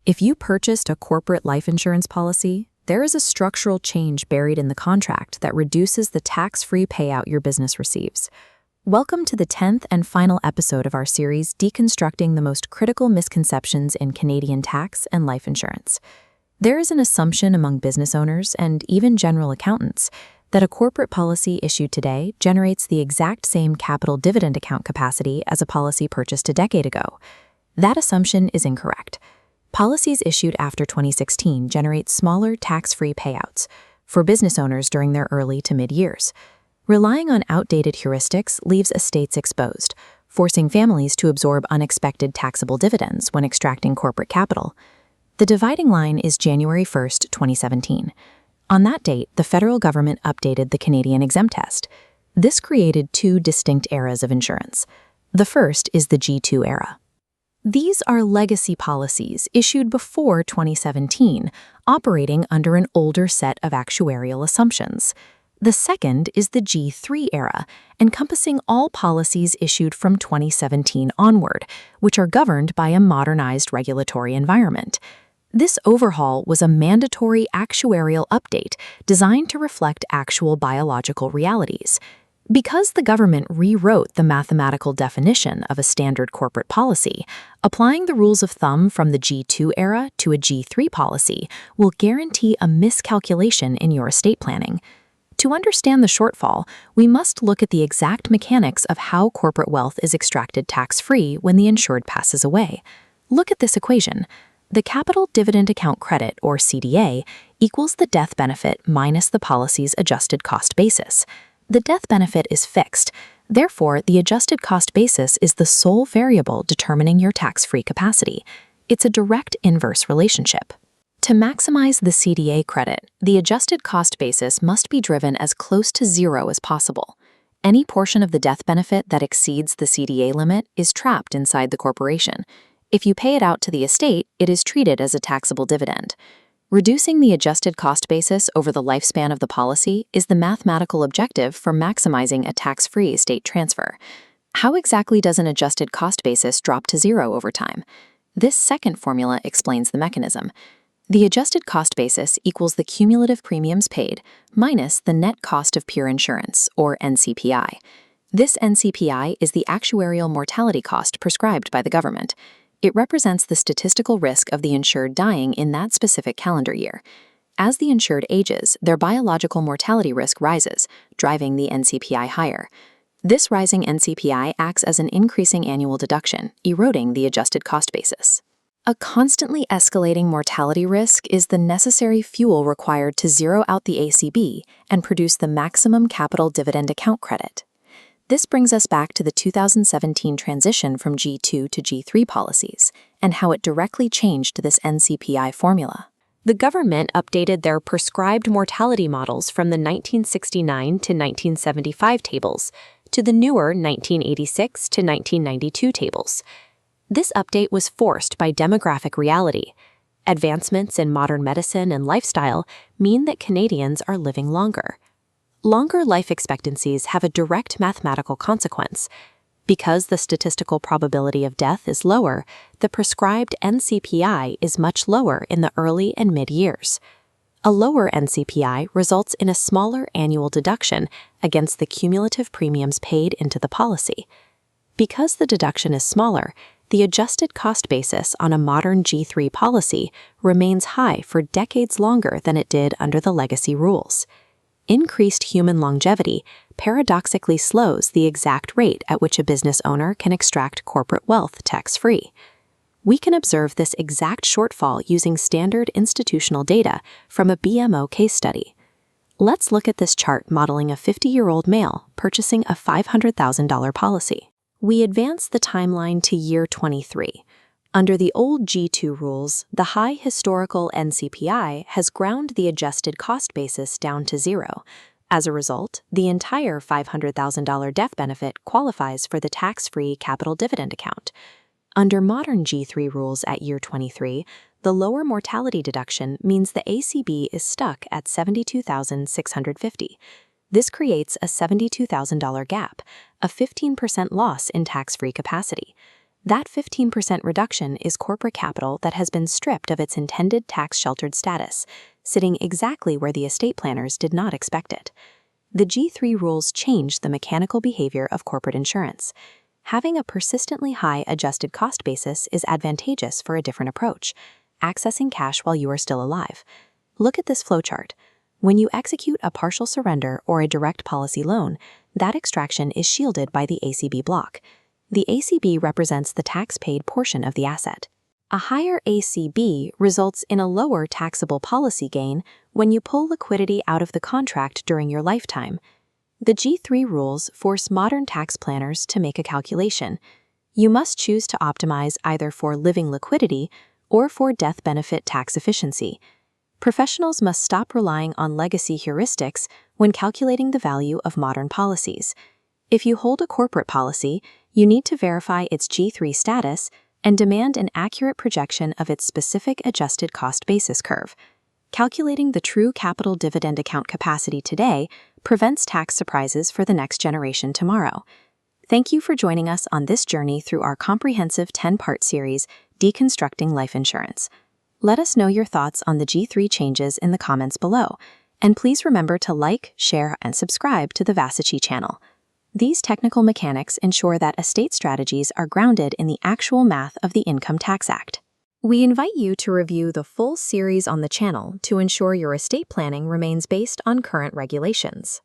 If you purchased a corporate life insurance policy, there is a structural change buried in the contract that reduces the tax-free payout your business receives. Welcome to the 10th and final episode of our series deconstructing the most critical misconceptions in Canadian tax and life insurance. There is an assumption among business owners and even general accountants that a corporate policy issued today generates the exact same capital dividend account capacity as a policy purchased a decade ago. That assumption is incorrect. Policies issued after 2016 generate smaller tax-free payouts for business owners during their early to mid-years. Relying on outdated heuristics leaves estates exposed, forcing families to absorb unexpected taxable dividends when extracting corporate capital. The dividing line is January 1, 2017. On that date, the federal government updated the Canadian exempt test. This created two distinct eras of insurance. The first is the G2 era. These are legacy policies issued before 2017, operating under an older set of actuarial assumptions. The second is the G3 era, encompassing all policies issued from 2017 onward, which are governed by a modernized regulatory environment. This overhaul was a mandatory actuarial update designed to reflect actual biological realities. Because the government rewrote the mathematical definition of a standard corporate policy, applying the rules of thumb from the G2 era to a G3 policy will guarantee a miscalculation in your estate planning. To understand the shortfall, we must look at the exact mechanics of how corporate wealth is extracted tax-free when the insured passes away. Look at this equation. The Capital Dividend Account credit, or CDA, equals the death benefit minus the policy's adjusted cost basis. The death benefit is fixed. Therefore, the adjusted cost basis is the sole variable determining your tax-free capacity. It's a direct inverse relationship. To maximize the CDA credit, the adjusted cost basis must be driven as close to zero as possible. Any portion of the death benefit that exceeds the CDA limit is trapped inside the corporation. If you pay it out to the estate, it is treated as a taxable dividend. Reducing the adjusted cost basis over the lifespan of the policy is the mathematical objective for maximizing a tax-free estate transfer. How exactly does an adjusted cost basis drop to zero over time? This second formula explains the mechanism. The adjusted cost basis equals the cumulative premiums paid minus the net cost of pure insurance, or NCPI. This NCPI is the actuarial mortality cost prescribed by the government. It represents the statistical risk of the insured dying in that specific calendar year. As the insured ages, their biological mortality risk rises, driving the NCPI higher. This rising NCPI acts as an increasing annual deduction, eroding the adjusted cost basis. A constantly escalating mortality risk is the necessary fuel required to zero out the ACB and produce the maximum capital dividend account credit. This brings us back to the 2017 transition from G2 to G3 policies and how it directly changed this NCPI formula. The government updated their prescribed mortality models from the 1969 to 1975 tables to the newer 1986 to 1992 tables. This update was forced by demographic reality. Advancements in modern medicine and lifestyle mean that Canadians are living longer. Longer life expectancies have a direct mathematical consequence. Because the statistical probability of death is lower, the prescribed NCPI is much lower in the early and mid-years. A lower NCPI results in a smaller annual deduction against the cumulative premiums paid into the policy. Because the deduction is smaller, the adjusted cost basis on a modern G3 policy remains high for decades longer than it did under the legacy rules. Increased human longevity paradoxically slows the exact rate at which a business owner can extract corporate wealth tax-free. We can observe this exact shortfall using standard institutional data from a BMO case study. Let's look at this chart modeling a 50-year-old male purchasing a $500,000 policy. We advance the timeline to year 23. Under the old G2 rules, the high historical NCPI has ground the adjusted cost basis down to zero. As a result, the entire $500,000 death benefit qualifies for the tax-free capital dividend account. Under modern G3 rules at year 23, the lower mortality deduction means the ACB is stuck at $72,650. This creates a $72,000 gap, a 15% loss in tax-free capacity. That 15% reduction is corporate capital that has been stripped of its intended tax-sheltered status, sitting exactly where the estate planners did not expect it. The G3 rules changed the mechanical behavior of corporate insurance. Having a persistently high adjusted cost basis is advantageous for a different approach, accessing cash while you are still alive. Look at this flowchart. When you execute a partial surrender or a direct policy loan, that extraction is shielded by the ACB block. The ACB represents the tax-paid portion of the asset. A higher ACB results in a lower taxable policy gain when you pull liquidity out of the contract during your lifetime. The G3 rules force modern tax planners to make a calculation. You must choose to optimize either for living liquidity or for death benefit tax efficiency. Professionals must stop relying on legacy heuristics when calculating the value of modern policies. If you hold a corporate policy, you need to verify its G3 status and demand an accurate projection of its specific adjusted cost basis curve. Calculating the true capital dividend account capacity today prevents tax surprises for the next generation tomorrow. Thank you for joining us on this journey through our comprehensive 10-part series, Deconstructing Life Insurance. Let us know your thoughts on the G3 changes in the comments below, and please remember to like, share, and subscribe to the Vasachi channel. These technical mechanics ensure that estate strategies are grounded in the actual math of the Income Tax Act. We invite you to review the full series on the channel to ensure your estate planning remains based on current regulations.